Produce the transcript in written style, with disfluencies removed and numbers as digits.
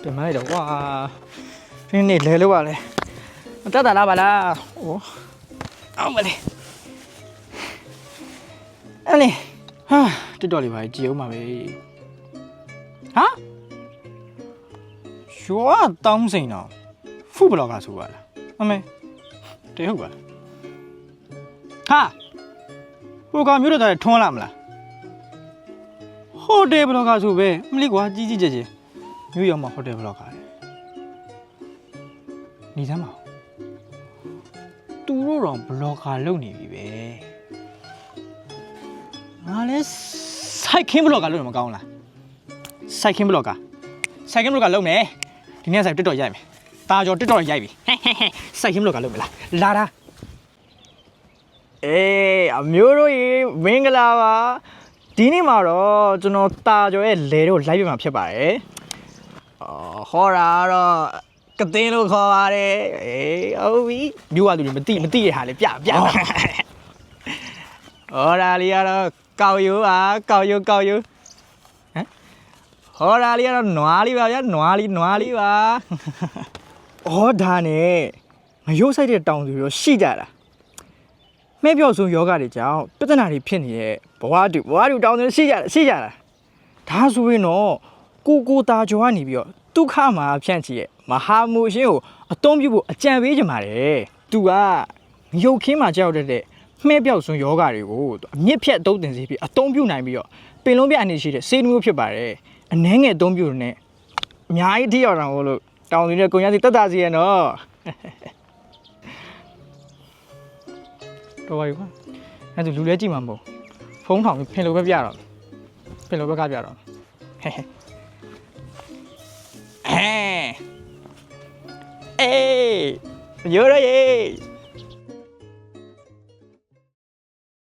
ပြန်မလိုက်တော့ကွာဒီနေ့လဲလို့ပါလေမတက်တာလားပါလားဟိုအောင်မလေးအဲ့လေဟာတက်တော်လေးပါကြည်အောင်ပါပဲဟာရွာတောင်းစိန်တော့ဖူဘလော့ကဆိုပါလားအမေတဟုတ်ပါဟာဟိုကမျိုးတော့ထွန်းလာမလားဟိုတယ်ဘလော့ကဆိုပဲမလေးကွာကြီးကြီးကျယ်ကျယ်မျိုးရောက်မှာဟိုတယ်ဘလော့ကလေနေစမ်းပါသူတို့တော့ဘလော့ကာလုံနေပြီပဲငါလဲစိုက်ခင်းဘလော့ကာလုံမကောင်းလားစိုက်ခင်းဘလော့ကာလုံမယ်ဒီနေ့စိုက်တက်တော်ရိုက်မယ်ตาကြောတက်တော်ရိုက်ပြီစိုက်ခင်းဘလော့ကာလုံမလားလာတာအေးအမျိုးတို့ရေမင်္ဂလာပါဒီနေ့မှာတော့ကျွန်တော်ตาကြောရဲ့လဲတော့လိုက်ပြမှာဖြစ်ပါတယ်ဟောတာတော့ကတင်းလို့ခေါ်ပါတယ်အေးဟုတ်ပြီမျိုးကသူတွေမသိရဟာလေပြဟောတာလေးကတော့ကောက်ရိုးပါကောက်ရိုးဟမ်ဟောတာလေးကတော့နွားလေးပါဗျာနွားလေးပါဩဒါနဲ့ငရုတ်ဆိုင်တဲ့တောင်သူရောရှိကြတာမဲ့ပြော့ဆုံးယောဂတွေကြောင့်ပြဿနာတွေဖြစ်နေတဲ့ဘဝတူတောင်သူရှိကြတာဒါဆိုရင်တော့ကိုตาကြောကနေပြီးတော့ဒုက္ခမှာဖြန့်ချီရဲ့မဟာမူရှင်ကိုအသုံးပြုဖို့အကြံပေးကြပါတယ်သူကရုပ်ခင်းမှာကြောက်တဲ့မှဲပြောက်စွန်းယောဂတွေကိုအမြင့်ဖြတ်အသုံးတင်စေပြီးအသုံးပြုနိုင်ပြီးတော့ပင်လုံးပြအနေရှိတဲ့ဆေးမျိုးဖြစ်ပါတယ်အနှဲငယ်အသုံးပြုနေအများကြီးထိရောက်တာဟုတ်လို့တောင်သူနဲ့ကိုရစီတက်တာစီရနော်တော်ပါပြီကွာအဲ့ဒါလူလဲကြည့်မှာမဟုတ်ဖုန်းထောင်ဖင်လိုပဲပြတော့ဖင်လိုပဲကပြတော့ဟဲ့အေးရိုးရရေ